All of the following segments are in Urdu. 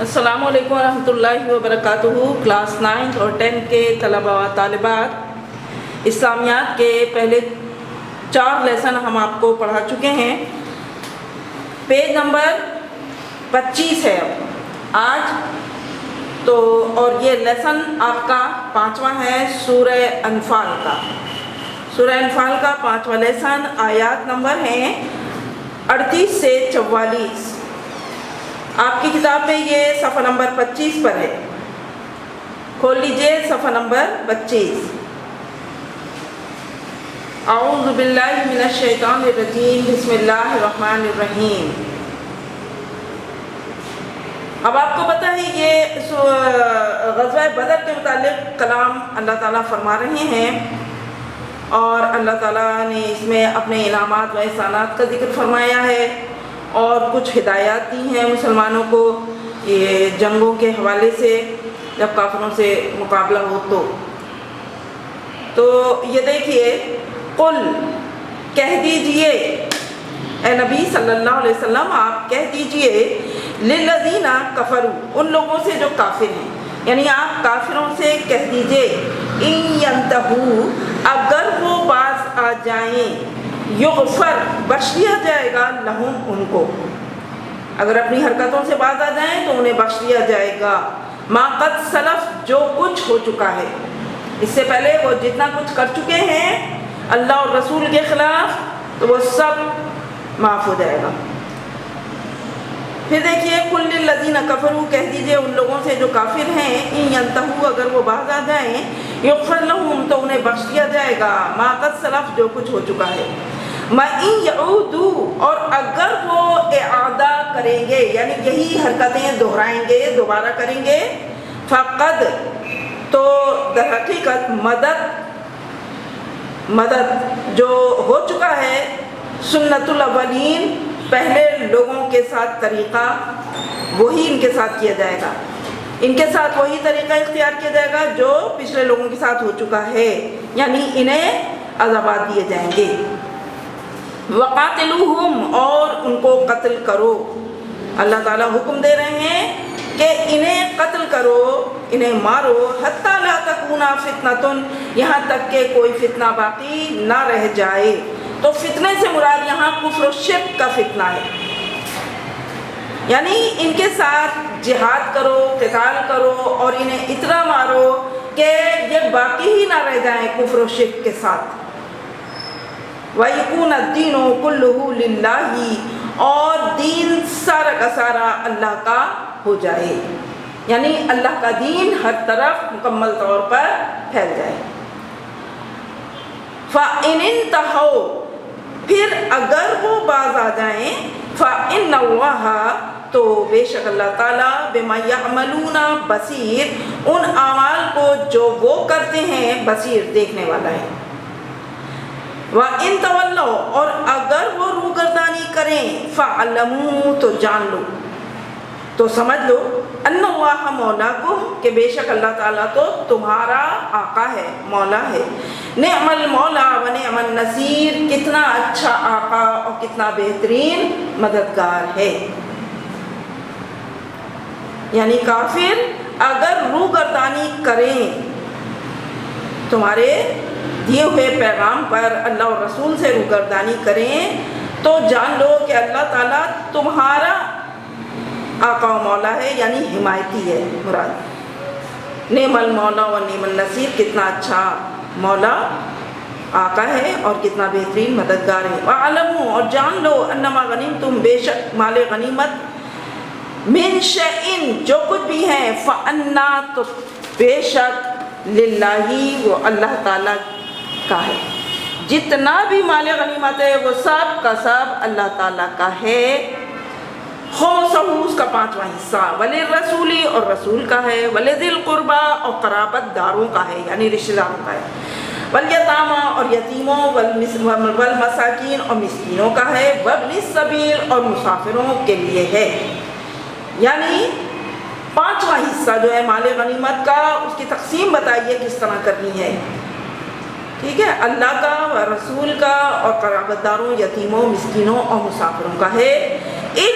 السلام علیکم ورحمۃ اللہ وبرکاتہ۔ کلاس 9 اور 10 کے طلباء و طالبات، اسلامیات کے پہلے 4 لیسن ہم آپ کو پڑھا چکے ہیں۔ پیج نمبر 25 ہے آج تو، اور یہ لیسن آپ کا 5واں ہے سورہ انفال کا۔ سورہ انفال کا 5واں لیسن، آیات نمبر ہیں 38 سے 44۔ آپ کی کتاب میں یہ صفحہ نمبر 25 پر ہے، کھول لیجئے صفحہ نمبر 25۔ اعوذ باللہ من الشیطان الرجیم، بسم اللہ الرحمن الرحیم۔ اب آپ کو پتہ ہے یہ غزوہ بدر کے متعلق کلام اللہ تعالیٰ فرما رہے ہیں، اور اللہ تعالیٰ نے اس میں اپنے انعامات و احسانات کا ذکر فرمایا ہے، اور کچھ ہدایات دی ہیں مسلمانوں کو یہ جنگوں کے حوالے سے، جب کافروں سے مقابلہ ہو تو یہ دیکھیے، قل کہہ دیجئے اے نبی صلی اللہ علیہ وسلم، آپ کہہ دیجئے للذین کفروا، ان لوگوں سے جو کافر ہیں، یعنی آپ کافروں سے کہہ دیجئے ان ینتہوا، اگر وہ باز آ جائیں، یغفر بخش دیا جائے گا لہم ان کو، اگر اپنی حرکتوں سے باز آ جائیں تو انہیں بخش دیا جائے گا، ما قد سلف، جو کچھ ہو چکا ہے، اس سے پہلے وہ جتنا کچھ کر چکے ہیں اللہ اور رسول کے خلاف تو وہ سب معاف ہو جائے گا۔ پھر دیکھیے قل للذین کفروا، کہہ دیجئے ان لوگوں سے جو کافر ہیں، ان ینتہوا، اگر وہ باز آ جائیں، یغفر لہم، تو انہیں بخش دیا جائے گا، ما قد سلف، جو کچھ ہو چکا ہے، وَإِن يَعُودُوا، اور اگر وہ اعادہ کریں گے، یعنی یہی حرکتیں دہرائیں گے، دوبارہ کریں گے، فقد، تو در حقیقت مدد جو ہو چکا ہے، سنت الاولین، پہلے لوگوں کے ساتھ طریقہ وہی ان کے ساتھ کیا جائے گا، ان کے ساتھ وہی طریقہ اختیار کیا جائے گا جو پچھلے لوگوں کے ساتھ ہو چکا ہے، یعنی انہیں عذابات دیے جائیں گے۔ وَقَاتِلُوهُمْ، اور ان کو قتل کرو، اللہ تعالیٰ حکم دے رہے ہیں کہ انہیں قتل کرو، انہیں مارو، حَتَّى لَا تَكُونَ فِتْنَةٌ، یہاں تک کہ کوئی فتنہ باقی نہ رہ جائے۔ تو فتنے سے مراد یہاں کفر و شرک کا فتنہ ہے، یعنی ان کے ساتھ جہاد کرو، قتال کرو، اور انہیں اتنا مارو کہ یہ باقی ہی نہ رہ جائیں کفر و شرک کے ساتھ۔ وَيَكُونَ الدِّينُ كُلُّهُ لِلَّهِ، اور دین سارا کا سارا اللہ کا ہو جائے، یعنی اللہ کا دین ہر طرف مکمل طور پر پھیل جائے۔ فَإِنِ انْتَهَوْا، پھر اگر وہ باز آ جائیں، فَإِنَّ اللَّهَ، تو بے شک اللہ تعالیٰ بِمَا يَعْمَلُونَ بصیر، ان اعمال کو جو وہ کرتے ہیں بصیر، دیکھنے والا ہے۔ وَإِن تَوَلَّوْا، اور اگر وہ روگردانی کریں، فَاعْلَمُوا، تو جان لو، تو سمجھ لو، أَنَّ اللَّهَ مَوْلَاكُمْ، کہ بے شک اللہ تعالیٰ تو تمہارا آقا ہے، مولا ہے، نعم المولا و نعم النصیر، کتنا اچھا آقا اور کتنا بہترین مددگار ہے۔ یعنی کافر اگر روگردانی کریں تمہارے دیے ہوئے پیغام پر، اللہ اور رسول سے روگردانی کریں، تو جان لو کہ اللہ تعالیٰ تمہارا آقا و مولا ہے، یعنی حمایتی ہے مراد، نعم المولا و نعم النصیر، کتنا اچھا مولا آقا ہے اور کتنا بہترین مددگار ہے۔ وَاعْلَمُوا، اور جان لو، أَنَّمَا غَنِمْتُمْ، بے شک مال غنیمت، مِنْ شَيْءٍ، جو کچھ بھی ہے، فَأَنَّا، تو بے شک، للہ، وہ اللہ تعالیٰ کا ہے، جتنا بھی مال غنیمت ہے وہ سب کا سب اللہ تعالیٰ کا ہے۔ خمسہ، اس کا 5واں حصہ، وللرسول، اور رسول کا ہے، ولذی القربى، اور قرابت داروں کا ہے، یعنی رشتہ داروں کا ہے، والیتامى، اور یتیموں، والمساکین، اور مسکینوں کا ہے، وابن السبیل، اور مسافروں کے لیے ہے۔ یعنی 5واں حصہ جو ہے مال غنیمت کا، اس کی تقسیم بتائیے کس طرح کرنی ہے، ٹھیک ہے، اللہ کا و رسول کا اور قرابت داروں، یتیموں، مسکینوں اور مسافروں کا ہے۔ ان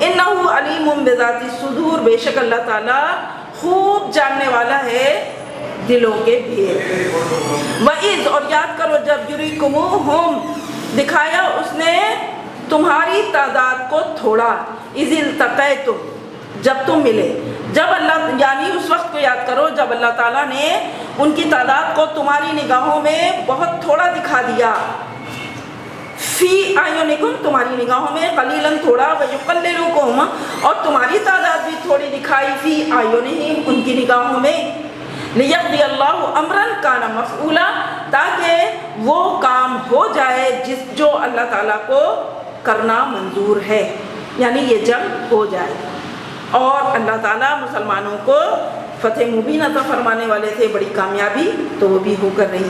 انہ علیم بذات الصدور، بے شک اللہ تعالیٰ خوب جاننے والا ہے دلوں کے بھید۔ وَإِذْ، اور یاد کرو جب یُرِیکُمُوہُم، دکھایا اس نے تمہاری تعداد کو تھوڑا، اِذِ الْتَقَیْتُم، جب تم ملے، جب اللہ، یعنی اس وقت کو یاد کرو جب اللہ تعالیٰ نے ان کی تعداد کو تمہاری نگاہوں میں بہت تھوڑا دکھا دیا، فی اعینکم، تمہاری نگاہوں میں، قلیلاً تھوڑا، ویقللکم، اور تمہاری تعداد بھی تھوڑی دکھائی، فی اعینہم، ان کی نگاہوں میں، لیقضی اللہ امرا کان مفعولا، تاکہ وہ کام ہو جائے جو اللہ تعالیٰ کو کرنا منظور ہے، یعنی یہ جنگ ہو جائے۔ اور اللہ تعالیٰ مسلمانوں کو فتح مبین عطا فرمانے والے تھے، بڑی کامیابی تو وہ بھی ہو کر رہی،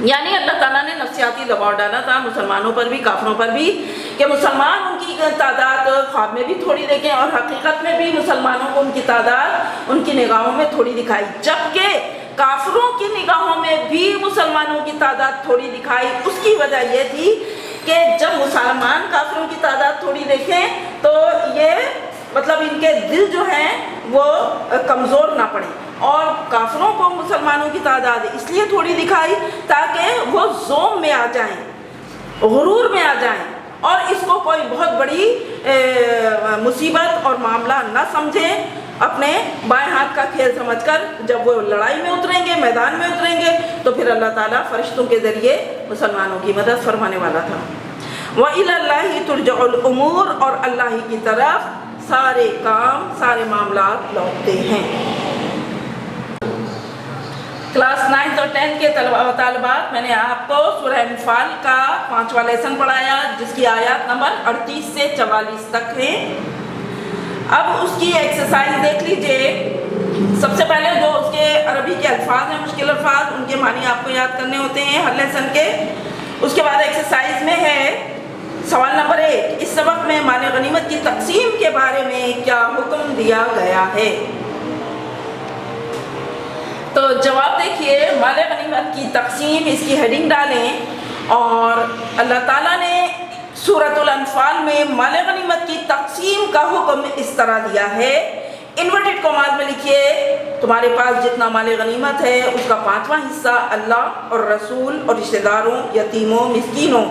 یعنی اللہ تعالیٰ نے نفسیاتی دباؤ ڈالا تھا مسلمانوں پر بھی، کافروں پر بھی، کہ مسلمان ان کی تعداد خواب میں بھی تھوڑی دیکھیں، اور حقیقت میں بھی مسلمانوں کو ان کی تعداد ان کی نگاہوں میں تھوڑی دکھائی، جبکہ کافروں کی نگاہوں میں بھی مسلمانوں کی تعداد تھوڑی دکھائی۔ اس کی وجہ یہ تھی کہ جب مسلمان کافروں کی تعداد تھوڑی دیکھیں تو یہ مطلب ان کے دل جو ہیں وہ کمزور نہ پڑیں، اور کافروں کو مسلمانوں کی تعداد اس لیے تھوڑی دکھائی تاکہ وہ زوم میں آ جائیں، غرور میں آ جائیں، اور اس کو کوئی بہت بڑی مصیبت اور معاملہ نہ سمجھیں، اپنے بائیں ہاتھ کا کھیل سمجھ کر جب وہ لڑائی میں اتریں گے، میدان میں اتریں گے، تو پھر اللہ تعالیٰ فرشتوں کے ذریعے مسلمانوں کی مدد فرمانے والا تھا۔ وَإِلَى اللَّهِ تُرْجَعُ الْأُمُورُ، اور اللہ ہی کی طرف سارے کام، سارے معاملات لوٹتے ہیں۔ کلاس 9 اور 10 کے طلباء و طالبات، میں نے آپ کو سورہ انفال کا 5واں لیسن پڑھایا، جس کی آیات نمبر 38 سے 44 تک ہیں۔ اب اس کی ایکسرسائز دیکھ لیجئے۔ سب سے پہلے جو اس کے عربی کے الفاظ ہیں، مشکل الفاظ، ان کے معنی آپ کو یاد کرنے ہوتے ہیں ہر لیسن کے۔ اس کے بعد ایکسرسائز میں ہے سوال نمبر 1، اس سبق میں مال غنیمت کی تقسیم کے بارے میں کیا حکم دیا گیا ہے؟ تو جواب دیکھیے، مال غنیمت کی تقسیم، اس کی ہیڈنگ ڈالیں، اور اللہ تعالیٰ نے سورۃ الانفال میں مال غنیمت کی تقسیم کا حکم اس طرح دیا ہے۔ انورٹڈ کاماز میں لکھیے، تمہارے پاس جتنا مال غنیمت ہے اس کا 5واں حصہ اللہ اور رسول اور رشتہ داروں، یتیموں، مسکینوں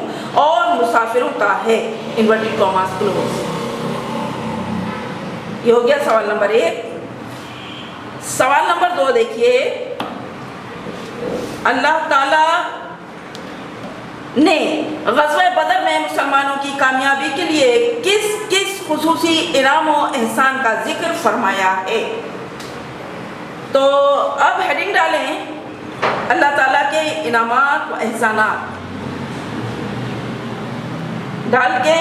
اور مسافروں کا ہے۔ Inverted commas close. یہ ہو گیا سوال نمبر 1۔ سوال نمبر 2 دیکھیے، اللہ تعالیٰ نے غزوہ بدر میں مسلمانوں کی کامیابی کے لیے کس کس خصوصی انعام و احسان کا ذکر فرمایا ہے؟ تو اب ہیڈنگ ڈالیں، اللہ تعالیٰ کے انعامات و احسانات ڈال کے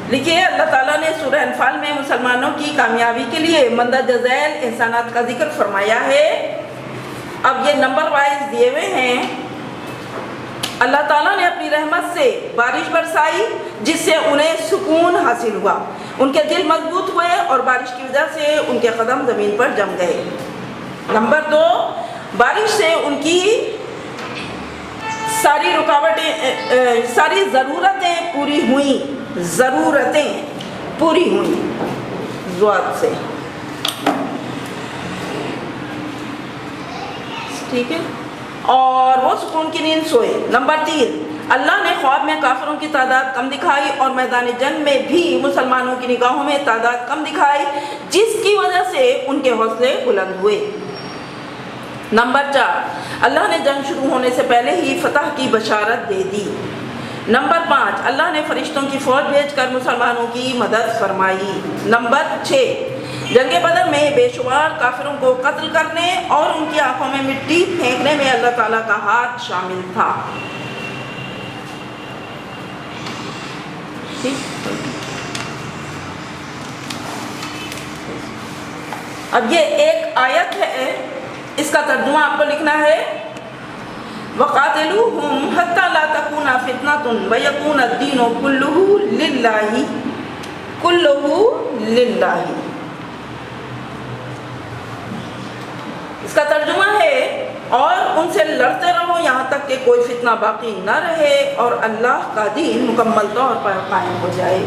لکھیے، اللہ تعالیٰ نے سورہ انفال میں مسلمانوں کی کامیابی کے لیے مندرجہ ذیل احسانات کا ذکر فرمایا ہے۔ اب یہ نمبر وائز دیے ہوئے ہیں۔ اللہ تعالیٰ نے اپنی رحمت سے بارش برسائی جس سے انہیں سکون حاصل ہوا، ان کے دل مضبوط ہوئے اور بارش کی وجہ سے ان کے قدم زمین پر جم گئے۔ نمبر 2، بارش سے ان کی ساری رکاوٹیں، ساری ضرورتیں پوری ہوئیں، ضرورتیں پوری ہوئیں زوات سے، ٹھیک ہے، اور وہ سکون کی نیند سوئے۔ نمبر 3، اللہ نے خواب میں کافروں کی تعداد کم دکھائی اور میدان جنگ میں بھی مسلمانوں کی نگاہوں میں تعداد کم دکھائی، جس کی وجہ سے ان کے حوصلے بلند ہوئے۔ نمبر 4، اللہ نے جنگ شروع ہونے سے پہلے ہی فتح کی بشارت دے دی۔ نمبر 5، اللہ نے فرشتوں کی فوج بھیج کر مسلمانوں کی مدد فرمائی۔ نمبر 6، جنگ بدر میں بے شمار کافروں کو قتل کرنے اور ان کی آنکھوں میں مٹی پھینکنے میں اللہ تعالیٰ کا ہاتھ شامل تھا۔ اب یہ ایک آیت ہے، اس کا ترجمہ آپ کو لکھنا ہے، وَقَاتِلُوهُمْ حَتَّى لَا تَكُونَ فِتْنَةٌ وَيَكُونَ الدِّينُ كُلُّهُ لِلَّهِ، كُلُّهُ لِلَّهِ۔ اس کا ترجمہ ہے، اور ان سے لڑتے رہو یہاں تک کہ کوئی فتنہ باقی نہ رہے اور اللہ کا دین مکمل طور پر قائم ہو جائے۔